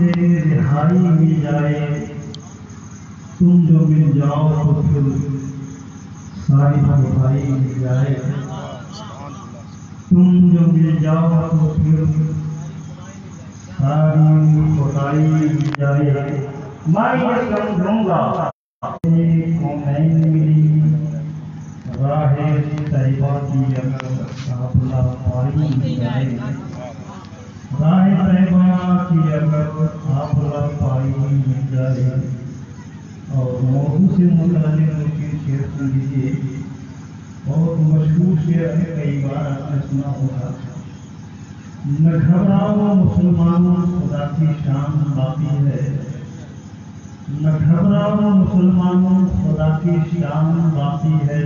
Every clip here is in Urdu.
سے رہائی مل جائے، تم جو مل جاؤ تو پھر ساری بھائی مل جائے، تم جو مل جاؤ تو پھر ساری خدائی مل جائے۔ میں یہ سمجھوں گا کونین ملی راہ طیبہ کی اگر قافلہ پائی مل جائے، راہ طیبہ کی اگر قافلہ پائی مل جائے۔ اور موضوع سے متعلق شعر سن لیجیے، بہت مشہور شعر ہے، کئی بار آپ نے سنا ہوگا۔ نہ گھبراؤ مسلمانوں خدا کی شان باقی ہے، نہ گھبراؤ مسلمانوں خدا کی شان باقی ہے،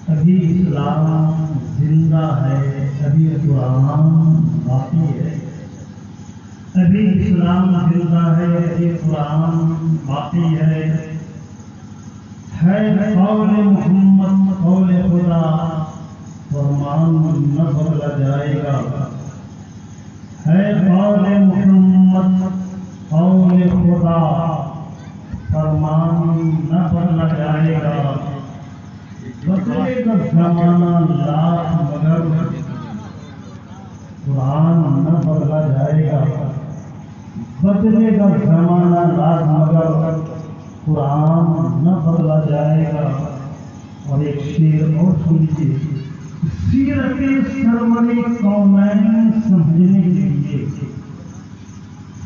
ابھی اسلام زندہ ہے، ابھی قرآن باقی ہے، ابھی اسلام زندہ ہے، ابھی قرآن باقی ہے۔ قول محمد قول خدا، فرمان نہ بدلا جائے گا، ہے قول محمد قول خدا، فرمان نہ بدلا جائے گا۔ بدلے گا زمانہ لاکھ مگر قرآن نہ بدلا جائے گا، بدلے گا زمانہ لاکھ مگر قرآن نہ بدلا جائے گا۔ اور ایک شعر اور سن لیجیے، سیرت سرور کونین سمجھنے کے لیے،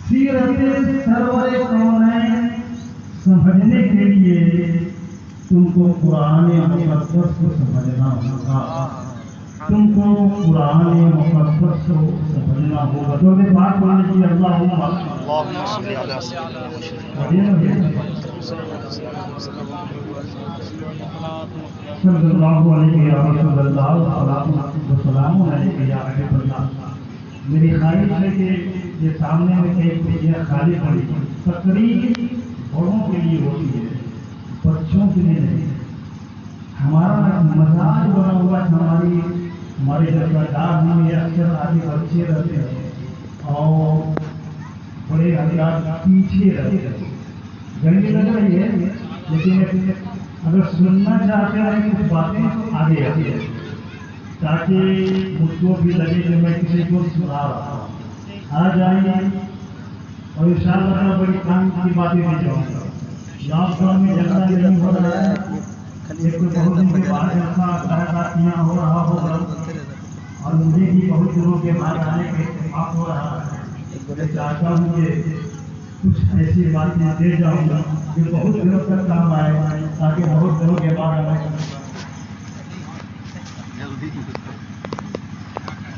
سیرت سرور کونین سمجھنے کے لیے تم کو قرآن مقدس کو سمجھنا ہوگا، تم کو قرآن مقدس کو سمجھنا ہوگا۔ تو میں بات بولنے کی اللہم صلی علی صلی اللہ علیہ یا رسول اللہ، السلام علیکم یا حبیب اللہ۔ میری خواہش ہے کہ یہ سامنے میں ایک یہ خالی پڑی تقریر بڑوں کے لیے ہوتی ہے، بچوں کے لیے نہیں۔ ہمارا مزاج بنا ہوا ہے، ہمارے جذبات میں اکثر آگے بچے رہتے ہیں اور بڑے حضرات پیچھے رہتے ہیں۔ گرمی لگ رہی ہے لیکن اگر سننا چاہتے ہیں کچھ باتیں تو آگے آتی ہے، تاکہ مجھ کو بھی لگے کہ میں کسی کو سنا رہا ہوں۔ آ جائیے اور انشاءاللہ بڑی کام کی باتیں بھی جاؤں گا۔ لاک ڈاؤن میں جلسہ نہیں ہو رہا ہے، ایک بہت دن کے بعد جلسہ ہو رہا ہوگا، اور مجھے بھی بہت دنوں کے بعد آنے کا اتفاق ہو رہا ہے۔ میں چاہتا ہوں کہ کچھ ایسی باتیں دے جاؤں گا جو بہت دنوں تک کام آئے، تاکہ بہت دنوں کے بعد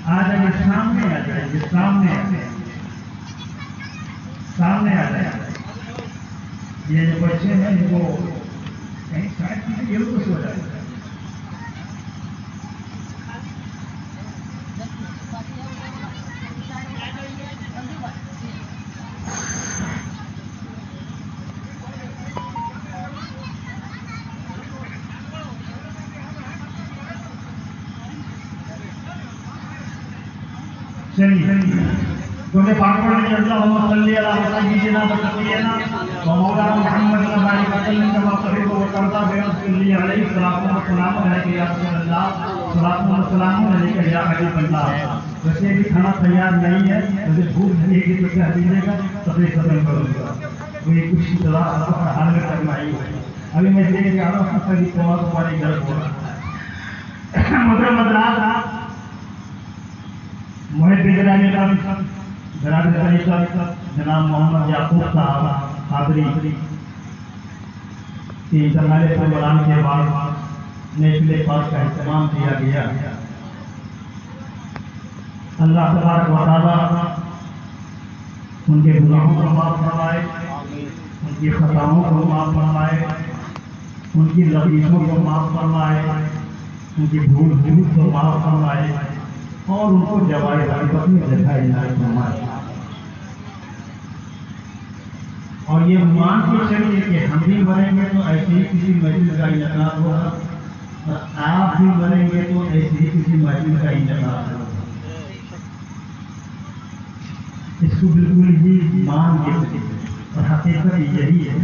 آ جائیے، سامنے آ جائیے، سامنے آ جائیے، سامنے آ جائیے۔ یہ جو بچے ہیں وہ کہیں شاید یہ کچھ ہو جائے گا۔ چلیے کیونکہ پاک پڑھنے کے اللہم صلی علی سیدنا و مولانا محمد صلی اللہ علیہ وسلم کما تحب و ترضى صلی علیہ السلام علیکم یا رسول اللہ، السلام علیکم یا حبیب اللہ۔ ویسے بھی کھانا تیار نہیں ہے، ویسے بھوک لگے گی تو کہہ دیجیے گا، تبھی ختم کروں گا۔ کوئی کچھ انتظار حال میں کرنا ہی ہے۔ ابھی میں دیکھ رہا ہوں کہ تمہاری گھر ہو رہا ہے۔ محترم حضرات، محب گرامی جناب طریقت جناب محمد یعقوب صاحب قادری کی انتقال پروگرام کے بعد نیفل پاک کا اہتمام کیا گیا۔ اللہ تبارک و تعالیٰ ان کے گناہوں کو معاف فرمائے، ان کی خطاؤں کو معاف فرمائے، ان کی لغزشوں کو معاف فرمائے، ان کی بھول کو معاف فرمائے، اور ان کو جوائے غیبت میں جگہ عنایت فرمائے۔ اور یہ مان کے چلیے کہ ہم بھی مریں گے تو ایسے ہی کسی مجلس کا انعقاد ہوگا، اور آپ بھی مریں گے تو ایسے ہی کسی مجلس کا انعقاد ہوگا۔ اس کو بالکل ہی مان کے اور حقیقت یہی ہے.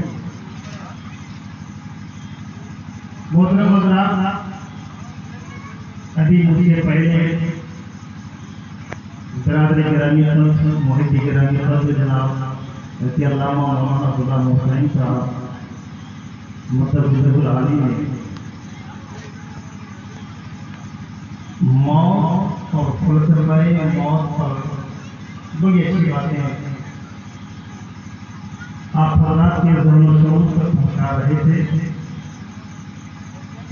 محترم حضرات، ابھی مجھ سے پہلے برادری گرامی محبی گرامی جناب رضی علامہ مولانا غلام حسین صاحب مدد العالی نے موت اور فلسفہ موت پر بڑی اچھی باتیں آپ حضرات کے ذہن و شعور تک پہنچا رہے تھے.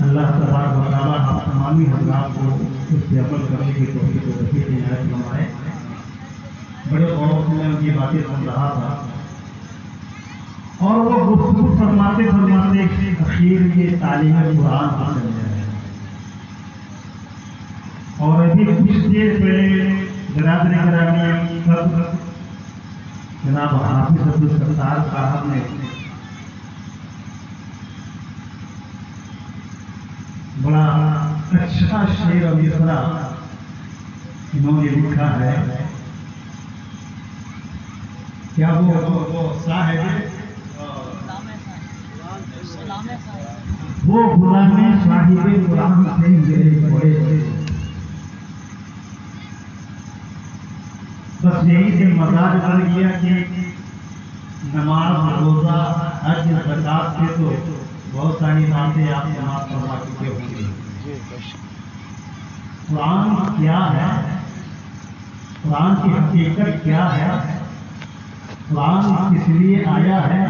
اللہ تبارک و تعالیٰ آپ تمامی حضرات کو اس سے عمل کرنے کی توفیق و نصیب عنایت فرمائے. بڑے غور سے میں ان کی باتیں سن رہا تھا اور وہ گفتگو فرماتے اخیر یہ تعلیم قرآن حاصل ہے. اور ابھی کچھ دیر پہلے برادری گرامی جناب حافظ عبدالستار صاحب نے بڑا اچھا شعر اور مصرع انہوں نے لکھا ہے. کیا وہ غلام صاحب قرآن سے میرے پڑے بس یہی سے مزاج بن گیا کہ نماز روزہ حج زکات سے تو بہت ساری باتیں آپ نماز پڑھا چکے ہوں گے. قرآن کیا ہے، قرآن کی حقیقت کیا ہے، قرآن کس لیے آیا ہے،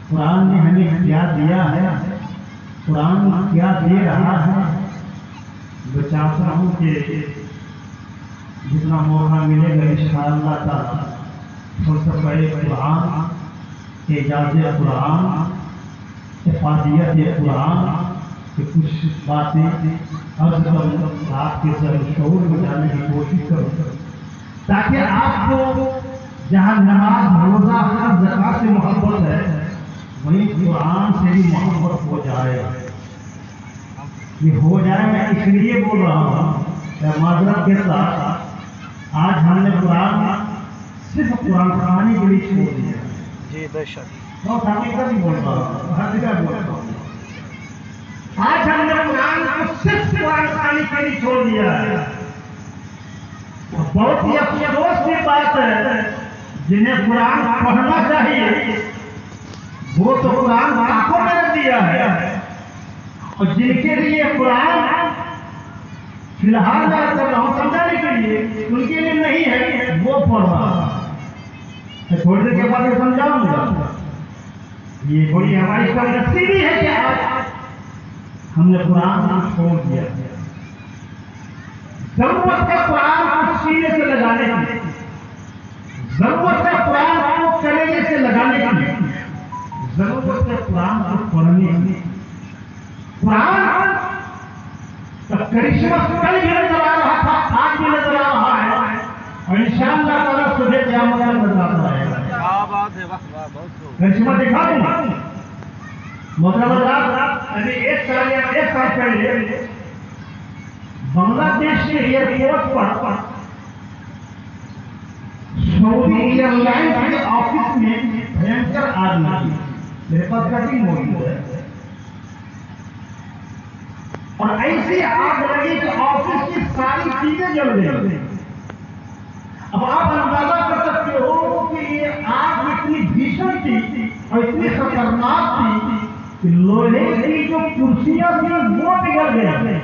قرآن نے ہمیں کیا دیا ہے، قرآن کیا دے رہا ہے. میں چاہتا ہوں کہ جتنا موقع ملے گا انشاءاللہ تعالی فلسفہ قرآن، اعجاز قرآن، افادیت قرآن کی کچھ باتیں عرض کروں، آپ کے ذہن شعور میں جانے کی کوشش کروں تاکہ آپ کو جہاں نماز روزہ حج زکات سے محبت ہے وہیں قرآن سے بھی محبت ہو جائے. یہ ہو جائے میں اس لیے بول رہا ہوں کہ معذرت کے ساتھ آج ہم نے قرآن صرف قرآن پڑھانے کے لیے چھوڑ دیا. جی بے شک حقیقت ہی بول رہا ہوں، حقیقت بول رہا ہوں. آج ہم نے قرآن کو صرف قرآن پڑھانے کے لیے چھوڑ دیا ہے. بہت ہی افسوس کی بات ہے جنہیں قرآن پڑھنا چاہیے وہ تو قرآن آنکھوں میں رکھ دیا ہے، اور جن کے لیے قرآن فی الحال میں کر رہا ہوں سمجھانے کے لیے ان کے لیے نہیں ہے وہ پڑھ رہا ہے. تھوڑی دیر کے بعد سمجھاؤں گا. یہ بڑی ہماری کم نصیبی ہے کہ آج ہم نے قرآن کو چھوڑ دیا. ضرورت ہے قرآن کو سینے سے لگانے کی، ضرورت ہے قرآن کو کلیجے سے لگانے کی، ضرورت ہے قرآن کو پڑھنے کی. قرآن کا کرشمہ کل بھی نظر آ رہا تھا، آج بھی نظر آ رہا ہے، اور انشاءاللہ تعالیٰ صبح قیامت میں نظر آتا ہے. کرشمہ دکھا دوں محترم حضرات. ابھی ایک سال پہلے بنگلہ دیش کے ایئرپورٹ پر سعودی ایئر لائنس کے آفس میں بھینکر آگ لگی. میرے پاس کٹنگ موجود ہے اور ایسی آگ لگی کہ آفس کی ساری چیزیں جل گئی. اب آپ اندازہ کر سکتے ہو کہ یہ آگ اتنی بھیشن تھی اور اتنی خطرناک تھی کہ لوہے کی جو کرسیاں تھیں وہ پگھل گئی.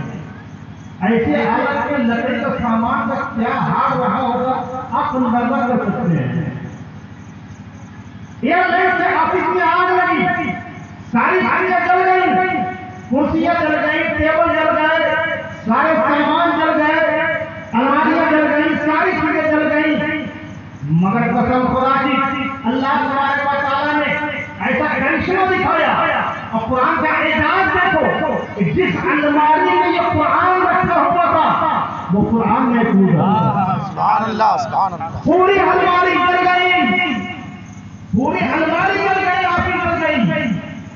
ایسے حالت میں لکڑی کا سامان کا کیا حال رہا ہوگا آپ اندازہ کر سکتے ہیں. ایئر لائن سے آفس میں آگ لگی، ساری چیزیں جل گئی، کرسیاں جل گئی، ٹیبل جل گئے، سارے سامان جل گئے، الماریاں جل گئی، ساری چیزیں جل گئی. مگر قسم خدا کی اللہ تبارک و تعالیٰ نے ایسا کرشمہ دکھایا. اور قرآن کا اعجاز دیکھو کہ جس الماری میں یہ قرآن رکھا ہوا تھا وہ قرآن میں سبحان اللہ سبحان اللہ. پوری الماری جل گئی، پوری الماری جل گئی، آپ ہی جل گئی،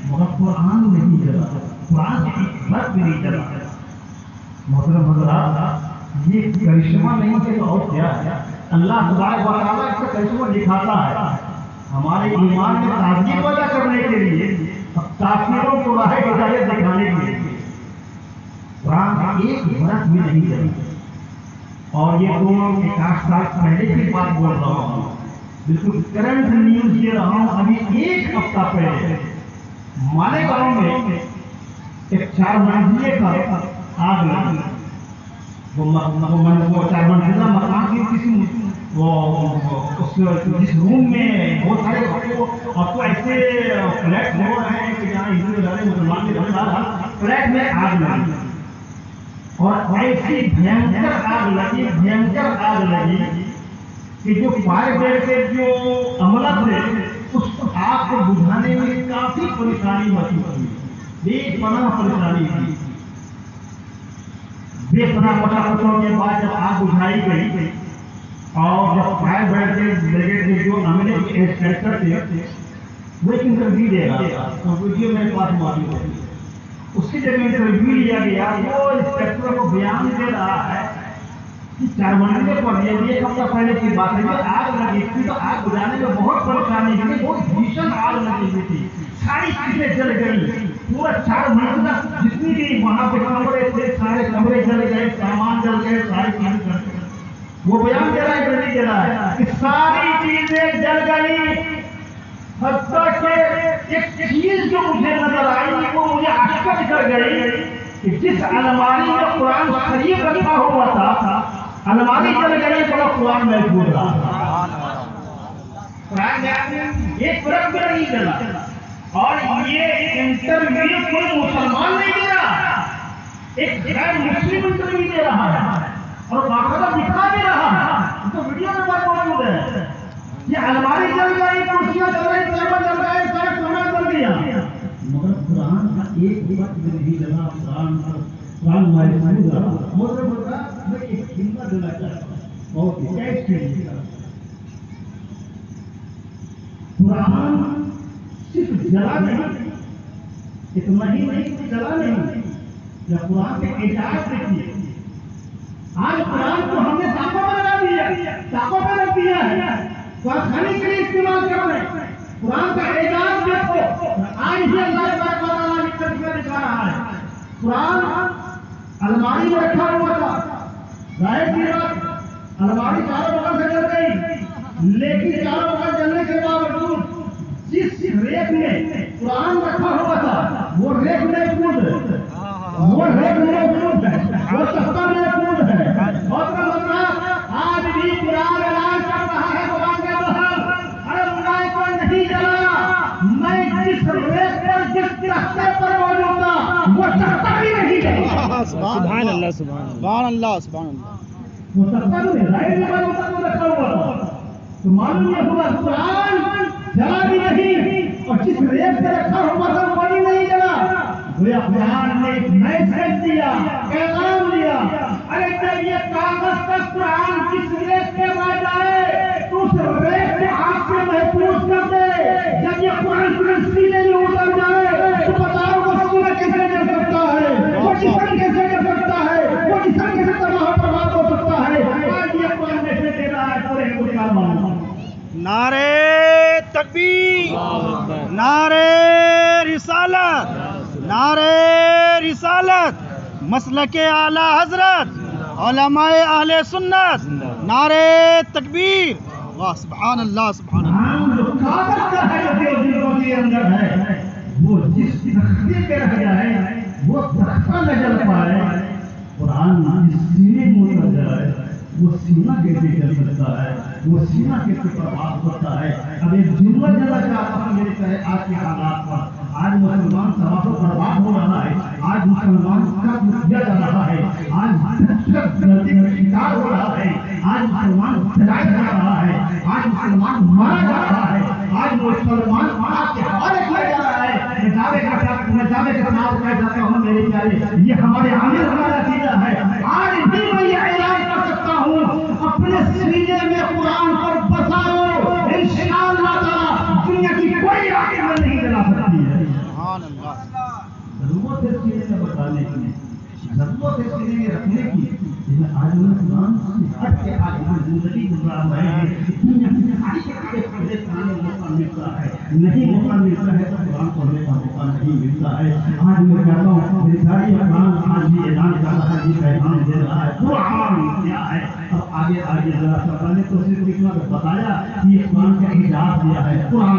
مگر قرآن نہیں جلا، قرآن کی حکمت بھی نہیں جلا. محترم حضرات، یہ کرشمہ نہیں کہ اور کیا ہے. اللہ تبارک و تعالیٰ اس کو کیسے وہ دکھاتا ہے ہمارے ایمان میں تازگی پیدا کرنے کے لیے، کافروں کو راہ ہدایت دکھانے کے لیے قرآن ایک برس بھی نہیں چلی. اور یہ تو 1 سال پہلے کی بات بول رہا ہوں، بالکل کرنٹ نیوز دے رہا ہوں. ابھی 1 ہفتہ پہلے مالیگاؤں میں ایک 4 منزلے کا آگ لگی. وہ 4 منزلہ مکان کی کسی جس روم میں بہت سارے آپ کو ایسے فلیٹ ہو رہے ہیں کہ جہاں ہندو ادارے مسلمان کے فلیٹ میں آگ لگی. اور ایسی بھینکر آگ لگی کہ جو فائر بریگیڈ کے جو عملہ تھے اس آگ کو بجھانے میں کافی پریشانی محسوس ہوئی. بے پناہ پریشانی تھی. بے پناہ مشقتوں کے بعد جب آگ بجھائی گئی اور جب فائر بریگیڈ کے جو عملے کے انسپیکٹر تھے وہ ایک انٹرویو دے رہا تھا، ویڈیو میرے پاس موجود ہے. اس کی جب انٹرویو لیا گیا وہ انسپیکٹر کو بیان دے رہا ہے کہ 4 منزلے پر یہ 1 ہفتہ پہلے کی بات ہے کہ آگ لگی تھی تو آگ بجھانے میں بہت پریشانی ہوئی، بہت بھیشن آگ لگی ہوئی تھی. ساری چیزیں جل گئی، پورا 4 منزلہ جتنی بھی وہاں پہ کمرے تھے سارے کمرے جل گئے، سامان جل گئے، ساری چیزیں جل گئی. وہ بیان دے رہا ہے انٹرویو دے رہا ہے کہ ساری چیزیں جل گئی، حتیٰ کہ ایک چیز جو مجھے نظر آئی وہ مجھے آشچر کر گئی کہ جس الماری میں قرآن شریف رکھا ہوا تھا الماری جل گئی بڑا قرآن محفوظ رہا. قرآن ایک برق بھی نہیں جلا. اور یہ انٹرویو کوئی مسلمان نہیں دے رہا، ایک غیر مسلم انٹرویو دے رہا ہے اور باقاعدہ دکھا دے رہا ہے. تو ویڈیو میں بات موجود ہے. یہ الماری جل گئی، کرسیاں جل گئی، ٹیبل جل گئے، سارے سامان جل گیا، مگر قرآن کا ایک وقت میں نہیں جلا. قرآن محفوظ رہا. مجھے بتا میں ایک جملہ دینا چاہتا ہوں بہت ہی قرآن صرف جلا نہیں، اتنا ہی نہیں جلا نہیں، یا قرآن کے اعجاز دیکھیے. آج قرآن کو ہم نے چاقوں پہ لگا دیا، چاقوں پہ رکھ دیا ہے، کھانے کے لیے استعمال کر رہے ہیں. قرآن کا اعجاز دیکھو، آج ہی اللہ تبارک و تعالیٰ نے کر دکھا رہا ہے. قرآن الماری میں رکھا ہوا تھا، ظاہر کی بات الماری چاروں بغل سے جل گئی، لیکن چاروں بغل جلنے کے باوجود جس ریک میں قرآن رکھا ہوا تھا وہ ریک محفوظ ہے، وہ ریک محفوظ ہے، وہ تختہ محفوظ ہے. اور آج بھی قرآن اعلان کر رہا ہے قرآن کے باہر الماری کو نہیں جلا، میں جس ریک پر جس تختے پر موجود تھا وہ تختہ بھی نہیں جلا. سبحان اللہ سبحان اللہ سبحان اللہ. وہ تختہ بھی رکھا ہوا تھا تو معلوم یہ ہوا قرآن جلا بھی نہیں اور جس ریک پہ رکھا ہوا تھا وہ بھی نہیں جلا. وہ قرآن نے ایک میسج دیا، پیغام دیا. ارے جب یہ کاغذ کا قرآن کس ریک پہ آ جائے تو اس ریک کو آگ سے محفوظ کر دے. جب یہ قرآن سینے میں اتر جائے تو بتاؤ وہ سورج کیسے کر سکتا ہے، وہ جسم کیسے کر سکتا ہے، وہ جسم کیسے تباہ برباد ہو سکتا ہے. آج یہ قرآن میسج دے رہا ہے پورے ہندوستان میں. نعرے تکبیر، نعرے رسالت، نعرے رسالت، مسلک اعلی حضرت علماء اہل سنت، نعرے تکبیر. واہ سبحان اللہ سبحان اللہ. جو کاغذ کا ہے جو دلوں کے اندر ہے وہ جس تختے پہ رہ جائے وہ تختہ نہ جل پائے. قرآن جس سینے میں اتر جائے وہ سینہ کیسے جل سکتا ہے، وہ سینہ کیسے برباد ہوتا ہے. اب ایک جملہ جلا چاہتا ہوں میرے کہے آج کے حالات پر. آج مسلمان تباہ و برباد ہو رہا ہے، آج مسلمان قتل کیا جا رہا ہے، آج غلطی کا شکار ہو رہا ہے، آج مسلمان جلایا جا رہا ہے، آج مسلمان مارا جا رہا ہے، آج مسلمان آپ کے حوالے کیا جا رہا ہے. میں دعوے کے ساتھ کہہ جاتا ہوں میرے پیارے یہ ہمارے عامل کا نتیجہ ہے. آج بھی میں یہ اعلان کر سکتا ہوں اپنے سینے میں قرآن پر بساؤ، انشاءاللہ تعالی دنیا کی کوئی آگ نہیں جلا سکتی ہے. سبحان اللہ. ضرورت ہے سینے میں بسانے کی. ضرورت ہے سینے میں رکھنے کی، لیکن آج میں قرآن سے ہٹ کے آج ہم زندگی گزار رہے ہیں، دنیا کی ساری کتابیں پڑھنے کا موقع ملتا ہے، نہیں موقع ملتا ہے تو قرآن پڑھنے کا موقع نہیں ملتا ہے۔ آج میں کہتا ہوں میری ساری قرآن آج بھی اعلان کر رہا ہے، یہ پیغام دے رہا ہے قرآن کیا ہے۔ اب آگے آگے ذرا سا میں نے تو صرف اتنا بتایا کہ یہ قرآن کا اعجاز دیا ہے، قرآن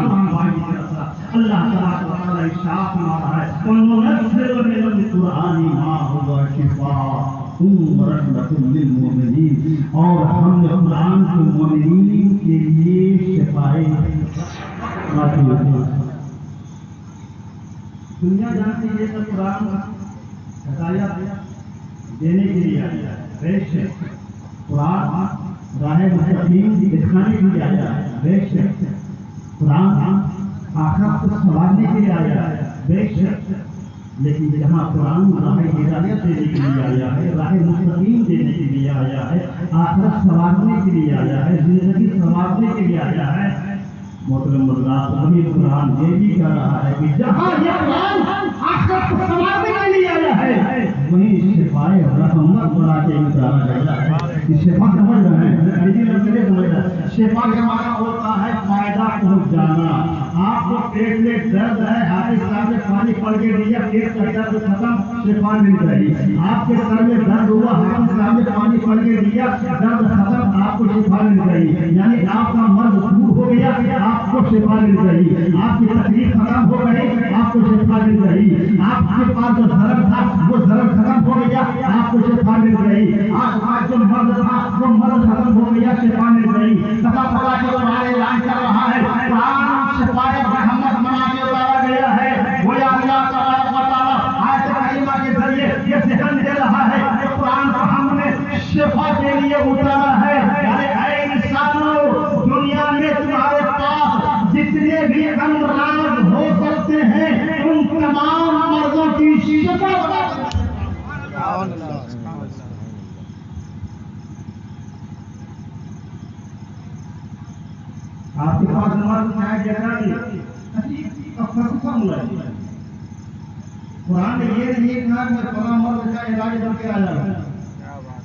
اللہ تعالیٰ ارشاد فرما رہا ہے وَنُنَزِّلُ مِنَ الْقُرْآنِ مَا هُوَ شِفَاءٌ وَرَحْمَةٌ لِّلْمُؤْمِنِينَ، اور ہم نے قرآن کو مومنین کے لیے شفائے دنیا جانتی ہے کہ قرآن ہدایت دینے کے لیے آیا ہے، بے شک قرآن راہ مستقیم دکھانے کے لیے آیا ہے، بے شک قرآن آخرت کو سنوارنے کے لیے آیا ہے، بے شک، لیکن جہاں قرآن راہ ہدایت دینے کے لیے آیا ہے، راہ مستقیم دینے کے لیے آیا ہے، آخرت سنوارنے کے لیے آیا ہے، زندگی سنوارنے کے لیے آیا ہے، محترم حضرات وہی قرآن یہ بھی کہہ رہا ہے کہ جہاں یہ قرآن آخرت کو سنوارنے کے لیے آیا ہے وہیں شفائے رحمت بنا کے اتارا گیا ہے۔ شفا سمجھ رہے ہیں؟ شفا کا معنی ہوتا ہے فائدہ پہنچ جانا۔ آپ کو پیٹ میں درد ہے، حافظ صاحب نے پانی پڑھ کے دیا، پیٹ کا درد ختم، شفا مل گئی۔ آپ کے سر میں درد ہوا، حافظ صاحب نے پانی پڑھ کے دیا، درد ختم، آپ کو شفا مل گئی۔ یعنی آپ کا مرض دور ہو گیا، آپ کو شفا مل گئی۔ آپ کی تکلیف ختم ہو گئی، آپ کو شفا مل گئی۔ آپ کے پاس جو ضرر تھا وہ ضرر ختم ہو گیا، آپ کو شفا مل گئی۔ آج جو مرض تھا وہ مرض ختم ہو گیا، شفا مل گئی۔ اللہ کے تمہارے اعلان کر رہا ہے قرآن شفائے رحمت بنا کے اتارا گیا ہے۔ وہ اللہ تبارک و تعالیٰ آیت کریمہ کے ذریعے یہ ذہن دے رہا ہے کہ قرآن کو ہم نے شفا کے لیے اتارا ہے۔ یعنی اے انسانوں، دنیا میں تمہارے پاس جتنے بھی امراض ہو سکتے ہیں ان تمام مرضوں کی شفا آپ کے پاس نماز ہے جگہ قرآن نے یہ نہیں کہا کہ فلاں مرض کا علاج کر کے آیا ہے۔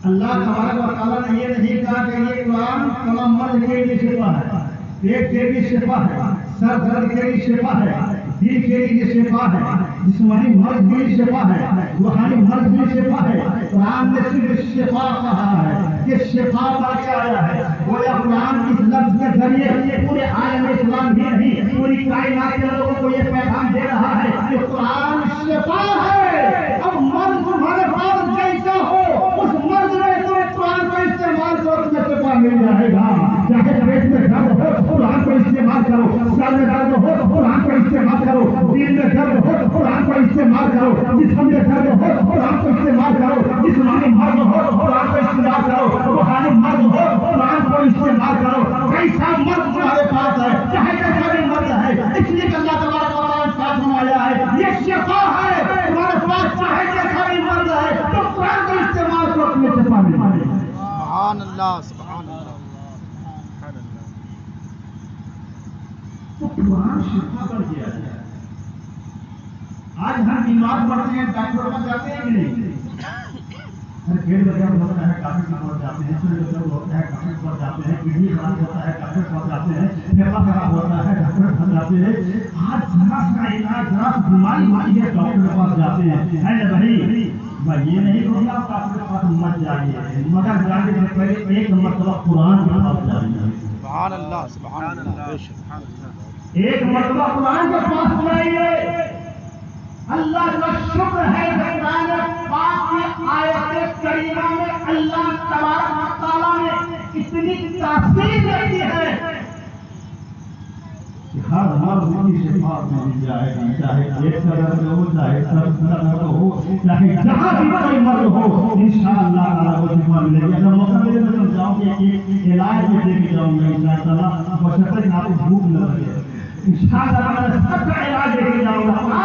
اللہ تبارک و تعالیٰ نے یہ نہیں کہا کہ یہ قرآن فلاں مرض کے لیے شفا ہے، پیٹ کے لیے شفا ہے، سر درد کے لیے شفا ہے، دل کے لیے شفا ہے، جسمانی مرض کے لیے شفا ہے، روحانی مرض کے لیے شفا ہے۔ قرآن نے صرف شفا کہا ہے کہ شفا پا کے آیا ہے۔ گویا قرآن اس لفظ کے ذریعے پورے عالم اسلام بھی نہیں، پوری کائنات کے لوگوں کو یہ پیغام دے رہا ہے کہ قرآن شفا ہے۔ اب مرض تمہارے پاس جیسا ہو اس مرض میں تم قرآن کو استعمال کرو، تمہیں شفا مل جائے گا۔ چاہے پیٹ میں درد ہو قرآن کو استعمال کرو، سر میں درد ہو قرآن کو استعمال کرو، دل میں درد ہو قرآن کو استعمال کرو، جسم میں درد ہو قرآن کو استعمال کرو، جسمانی مرض ہو قرآن کو استعمال کرو، روحانی مرض ہو قرآن کو استعمال کرو۔ کیسا مرض تمہارے پاس ہے، چاہے کیسا بھی مرض ہے، اس لیے اللہ تبارک و تعالیٰ نے ساتھ فرمایا ہے یہ شفا ہے۔ تمہارے پاس چاہے کیسا بھی مرض ہے تو قرآن کو استعمال کرو، تمہیں شفا مل جائے گا۔ سبحان اللہ، سبحان اللہ۔ تو قرآن شفا کر دیا ہے۔ آج ہم بیمار پڑتے ہیں، ڈاکٹر پر جاتے ہیں کہ نہیں؟ ڈیڑھ بجے ہوتا ہے ڈاکٹر کے پاس جاتے ہیں، ہوتا ہے ڈاکٹر کے پاس جاتے ہیں، کڈنی خراب ہوتا ہے ڈاکٹر کے پاس جاتے ہیں، پھیپھڑا خراب ہوتا ہے ڈاکٹر کے پاس جاتے ہیں۔ آج ذرا سا علاج، ذرا سی بیماری ہوتی ہے ڈاکٹر کے پاس جاتے ہیں۔ ہے نا بھائی یہ نہیں کہ آپ ڈاکٹر کے پاس مت جائیے، مگر جانے سے پہلے ایک مرتبہ قرآن کے پاس جائیے۔ سبحان اللہ، سبحان اللہ، ایک مرتبہ قرآن کے پاس جائیے۔ اللہ کا شکر ہے کہ قرآن پاک کی آیت کریمہ میں اللہ تبارک و تعالیٰ نے اتنی تاثیر رکھی ہے کہ ہر مرض کی شفا مل جائے گی، چاہے ایک درد ہو، چاہے سر درد ہو، چاہے جہاں بھی کوئی مرض ہو، انشاءاللہ تعالیٰ کو شفا ملے گی۔ اگر موقع ملے تو سمجھاؤں کہ ایک علاج میں دے کے جاؤں گا انشاءاللہ، بشرطے کہ آپ کو بھوک نہ لگے۔ انشاءاللہ میں سب کا علاج دے کے جاؤں گا۔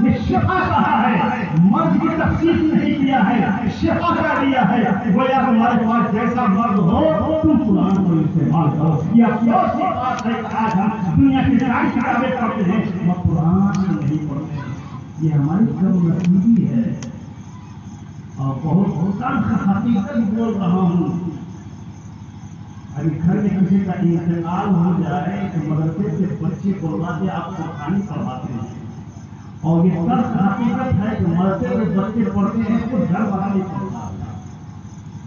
یہ شفا کہا ہے، مرض کی تخصیص نہیں کیا ہے، شفا کا دیا ہے۔ گویا ہمارے پاس جیسا مرض ہو تم قرآن کو استعمال کرو۔ یہ افسوس کی بات ہے کہ آج ہم دنیا کی ساری کتابیں پڑھتے ہیں اور قرآن نہیں پڑھتے۔ یہ ہماری کم نصیبی ہے۔ اور بہت تلخ حقیقت بول رہا ہوں. ابھی گھر میں کسی کا انتقال ہو جائے تو مدرسے سے بچے کو لا کے آپ قرآن پڑھاتے ہیں. اور یہ تلخ حقیقت ہے کہ مدرسے میں بچے پڑھتے ہیں تو گھر والا نہیں پڑھتا,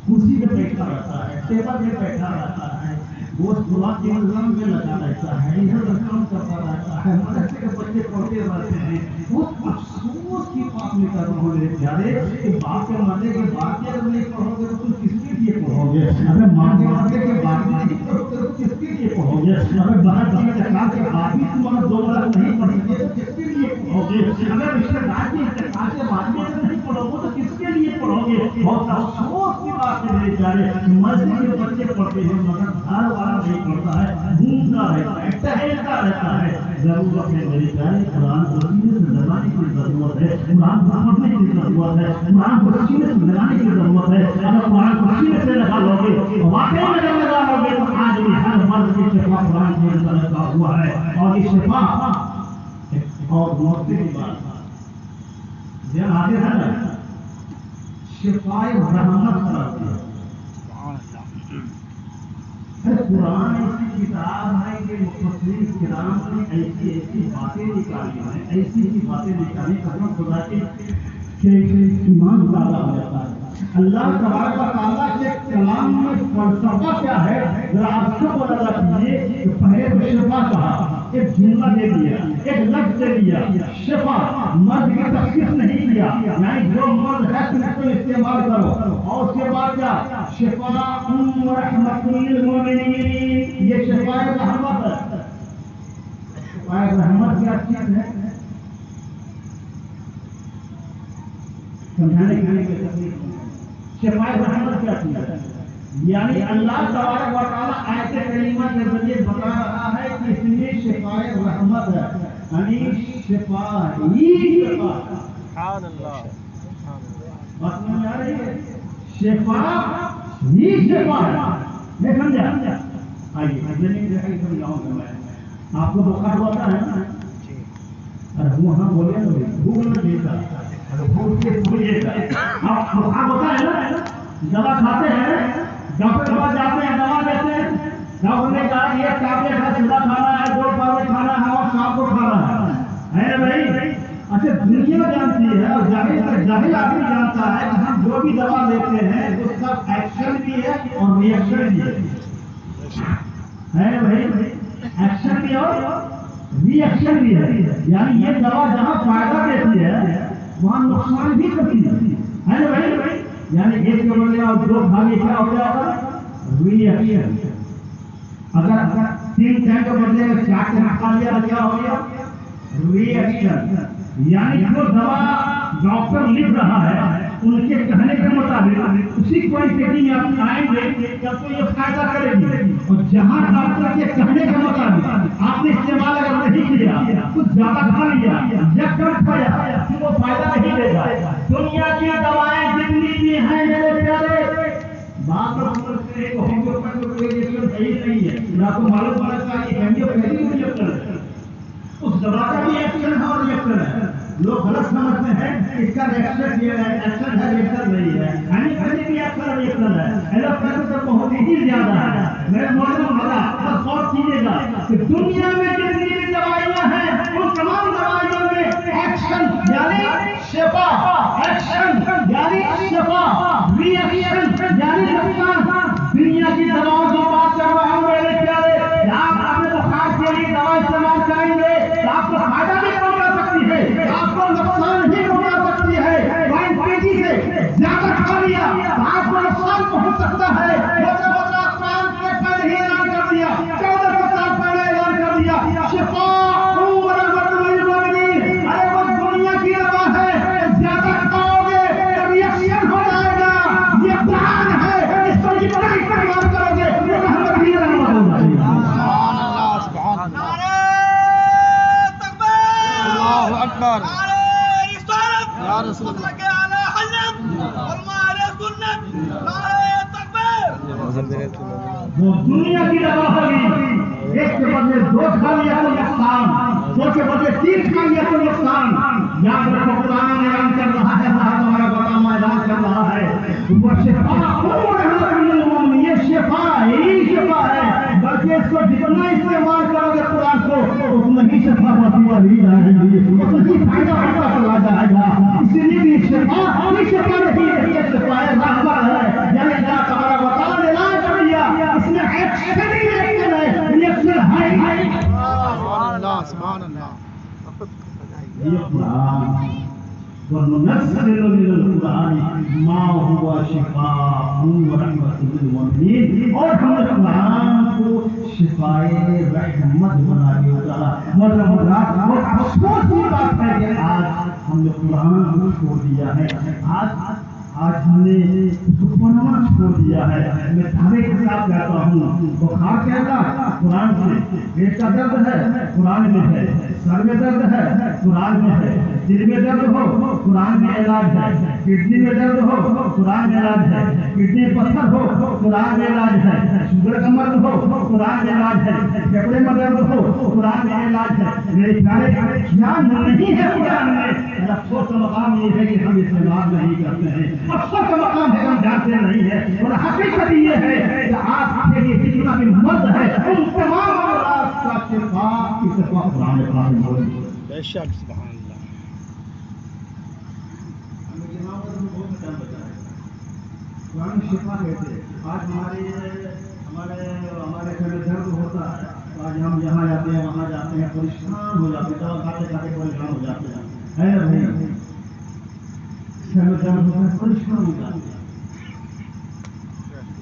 کرسی پہ بیٹھا رہتا ہے, ٹیبل پہ بیٹھا رہتا ہے, وہ صبح کے نظام میں لگا رہتا ہے, ادھر کام کرتا رہتا ہے, مدرسے کے بچے پڑھتے رہتے ہیں. بہت افسوس کی بات نہیں کر رہا ہوں میرے پیارے کہ باپ کے مرنے کے بعد اگر نہیں پڑھو گے تو تم کس کے لیے پڑھو گے؟ اگر ماں کے مرنے کے بعد بھی نہیں پڑھو گے تو کس کے لیے پڑھو گے؟ اگر باہر کی انتقال کے بعد بھی تم اگر 2 برس نہیں پڑھیں گے تو کس کے لیے پڑھو گے؟ اگر رشتے دار کی انتقال کے بعد بھی اگر نہیں پڑھو گے تو کس کے لیے پڑھو گے؟ بہت افسوس کی بات ہے میرے پیارے, مسجد کے بچے پڑھتے ہیں مگر گھر والا نہیں پڑھتا ہے, گھومتا رہتا ہے, ٹہلتا رہتا ہے. ضرورت ہے میرے پیارے قرآن کو سینے سے لگانے کی ضرورت ہے, قرآن کو پڑھنے کی ضرورت ہے, قرآن کو سینے سے لگانے کی ضرورت ہے. اگر قرآن کو سینے سے لگا لو گے, واقعی میں جب لگا لو گے تو آج بھی ہر مرد کی شفا قرآن کے اندر لگا ہوا ہے. اور یہ شفا اور موت کی بات یہ آگے ہے نا, شفائے رحمت کراتی ہے. قرآن ایسی کتاب ہے کہ مفسرین کرام نے ایسی ایسی باتیں نکالی ہیں, ایسی ایسی باتیں نکالی قسم خدا کے ایمان تازہ ہو جاتا ہے. اللہ تبارک و تعالیٰ کے کلام میں فلسفہ کیا ہے ذرا آپ کو پتہ کیجیے کہ پہلے تو شفا کہا, ایک جملہ دے دیا, ایک لفظ دے دیا شفا, مرد کی تخصیص نہیں کیا, یعنی جو مرد ہے تم اس کو استعمال کرو. اور اس کے بعد کیا شفا رحمت للمؤمنین, یہ شفا رحمت ہے. شفا رحمت کیا چیز ہے سمجھانے کے لیے شفا رحمت کیا چیز ہے. یعنی اللہ تبارک و تعالیٰ آیت کریمہ کے ذریعے بتا رہا ہے کہ اس میں شفا رحمت ہے, یعنی شفا ہی شفا. سبحان اللہ. بات سمجھ آ رہی ہے, شفا ہی شفا ہے. نہیں سمجھا؟ آئیے سمجھاؤں گا میں. آپ کو بخار ہوتا ہے نا, ارے وہاں بولے تو بھوک نہیں دیتا, بھوک کے بھولیے گا. آپ بخار ہوتا ہے نا, دوا کھاتے ہیں, ڈاکٹر کے پاس جاتے ہیں, دوا لیتے ہیں, ڈاکٹر نے کہا یہ ٹیبلیٹ ہے, صبح کھانا ہے, 2 بار کھانا ہے اور شام کو کھانا ہے نا بھائی. اچھا دنیا جانتی ہے اور جاہل آدمی جانتا ہے کہ ہم جو بھی دوا لیتے ہیں اس کا ایکشن بھی ہے اور ری ایکشن بھی ہے نا بھائی. ایکشن بھی اور ری ایکشن بھی ہے, یعنی یہ دوا جہاں فائدہ دیتی ہے وہاں نقصان بھی کرتی ہے نا بھائی. یعنی ایک کے بدلے اور 2 کھانے کیا ہو گیا ہوگا ری ایکشن. اگر 3 ٹائم کے بدلے میں 4 ٹائم کھا لیا تو کیا ہو گیا ری ایکشن. یعنی جو دوا ڈاکٹر لکھ رہا ہے ان کے کہنے کے مطابق اسی کوانٹٹی میں آپ کھائیں گے تب تو یہ فائدہ کرے گی. اور جہاں ڈاکٹر کے کہنے کے مطابق آپ نے استعمال اگر نہیں کیا, کچھ زیادہ کھا لیا یا کم کھایا تو وہ فائدہ نہیں دے گا. دنیا کی دوائیں جتنی بھی ہیں میرے پیارے, بات صحیح نہیں ہے. نہ تو معلوم ہونا چاہیے اس دوا کا بھی ایکشن ہے اور ریئیکشن ہے. لوگ غلط سمجھتے ہیں اس کا ریئیکشن یہ ہے, ایکشن ہے ریئیکشن نہیں ہے. یعنی بھی ایکشن ریئیکشن ہے, ایکشن تو بہت ہی زیادہ ہے. میرے معلوم ہوگا بس غور کیجیے گا کہ دنیا میں جتنی بھی دوائیاں ہیں ان تمام دوائیوں میں ایکشن یعنی شفا, ایکشن یعنی شفا, ری ایکشن یعنی نقصان. دنیا کی دواؤں کی بات کر رہا ہوں میرے پیارے. آپ اپنے بخار کے لیے دوا استعمال کریں گے تو آپ کو فائدہ بھی پہنچا سکتی ہے, آپ کو نقصان بھی پہنچا سکتی ہے. کوانٹٹی سے زیادہ کھا لیا تو آپ کو نقصان پہنچ سکتا ہے. ہی اعلان کر دیا, 1400 سال پہلے اعلان کر دیا شفا رحمت للمؤمنین. ارے وہ دنیا کی دوا ہے, زیادہ کھاؤ گے تو ریئیکشن ہو جائے گا. یہ قرآن ہے, اس پر یہ بڑا استعمال کرو گے تو رحمت ہی رحمت ہو جائے گی. سبحان اللہ. سبحان اللہ. اللہ اکبر. یا رسول اللہ. وہ دنیا کی دوا ہوگی, ایک کے بدلے 2 کھا لیا تو نقصان, 2 کے بدلے 3 کھا لیا تو نقصان. یاد رکھو قرآن اعلان کر رہا ہے, ہمارا بڑا اعلان کر رہا ہے وہ شفا یہ شفا ہی شفا ہے، بلکہ اس کو جتنا استعمال کرو گے قرآن کو اتنا ہی شفا ہوتی والی جائے گی، اتنا ہی فائدہ ہوتا چلا جائے گا۔ اسی لیے بھی شفا نہیں ہے، یہ شفا ہے رحمت ہے، یعنی اللہ تبارک و تعالیٰ نے اعلان کر دیا اس میں ایک شدید ریئیکشن ہے، ریئیکشن ہے سبحان اللہ سبحان اللہ۔ یہ قرآن وَنُنَزِّلُ مِنَ الْقُرْآنِ مَا هُوَ شِفَاءٌ وَرَحْمَةٌ لِلْمُؤْمِنِينَ، اور ہم نے قرآن کو شفائے رحمت بنا دیا۔ مطلب وہ افسوس کی بات ہے کہ آج ہم نے قرآن کو چھوڑ دیا ہے، آج ہم نے پڑھنا چھوڑ دیا ہے۔ میں دھاوے کے ساتھ کہتا ہوں، بخار کہتا ہے قرآن سے، پیٹ کا درد ہے قرآن میں ہے، سر میں درد ہے قرآن میں ہے، دل میں درد ہو قرآن میں علاج ہے، کڈنی میں درد ہو قرآن میں علاج ہے، کڈنی پتھر ہو قرآن میں علاج ہے، شوگر کا مرض ہو قرآن میں علاج ہے، پھیپڑے میں درد ہو قرآن میں علاج ہے۔ میرے پیارے خیال نہیں ہے قرآن میں، افسوس کا مقام یہ ہے کہ ہم استعمال نہیں کرتے ہیں، افسوس کا مقام ہے ہم جانتے نہیں ہیں، اور حقیقت یہ ہے کہ آپ کے لیے جتنا بھی مرض ہے ان تمام امراض کا شفا قرآن پاک میں موجود ہے۔ بے شک سبحان اللہ۔ قرآن شفا کہتے ہیں۔ آج ہمارے گھر میں درد ہوتا ہے، آج ہم یہاں جاتے ہیں وہاں جاتے ہیں، پریشان ہو جاتے ہیں، دوا کھاتے کھاتے پریشان ہو جاتے ہیں، ہے نا بھائی؟ گھر میں درد ہوتا ہے پریشان ہو جاتے ہیں،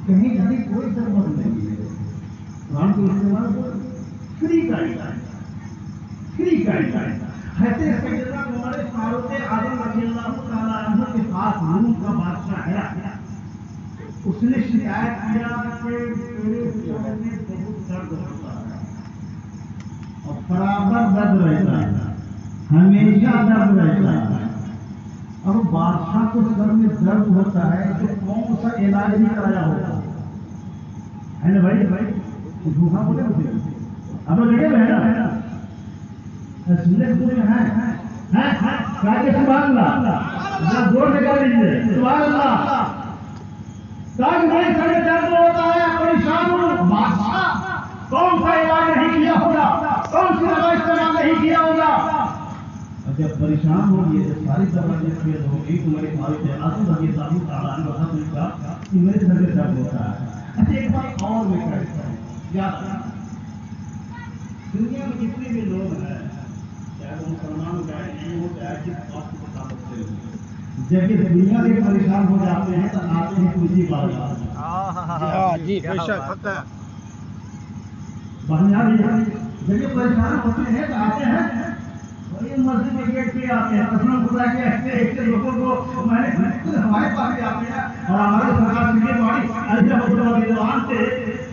کہیں کوئی ضرورت نہیں ہے، قرآن کو استعمال فری کا حضرت سیدنا عمر فاروق اعظم رضی اللہ تعالیٰ عنہ کے پاس روم کا بادشاہ ہے، اس نے شکایت کیا کہ میرے سر میں بہت درد ہوتا ہے اور برابر درد رہتا ہے، ہمیشہ درد رہتا ہے۔ اب بادشاہ کو سر میں درد ہوتا ہے تو کون سا علاج نہیں کرایا ہوگا، ہے نا بھائی؟ جھوٹا بولے مجھے اب جگہ میں ہے نا سبحان اللہ، زور سے کر لیجیے سبحان اللہ۔ میرے سر میں درد ہوتا ہے، پریشان ہوں، بادشاہ کون سا علاج نہیں کیا ہوگا، کون سی دوا استعمال نہیں کیا ہوگا؟ جب پریشان ہوگی ساری دوائیں فیل ہوگی تو میرے میرے سر میں درد ہوتا ہے۔ اچھا ایک بات اور میں کہتا ہوں، دنیا میں جتنے بھی لوگ ہیں، چاہے وہ مسلمان چاہے نہیں ہو، چاہے جس بات کو تعلق سے ہو، جب یہ دنیا سے پریشان ہو جاتے ہیں تو آتے ہیں کسی بات جی بے شک حق ہے۔ جب یہ پریشان ہوتے ہیں تو آتے ہیں مسجد کے گیٹ پہ آتے ہیں، قسم خدا کے ایسے لوگوں کو ہمارے پاس بھی آتے ہیں، اور ہمارے سرکار سے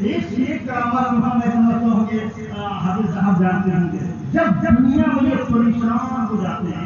ایک کرامت میں سمجھتا ہوں کہ حافظ صاحب جانتے ہوں گے، جب دنیا میں یہ پریشان ہو جاتے ہیں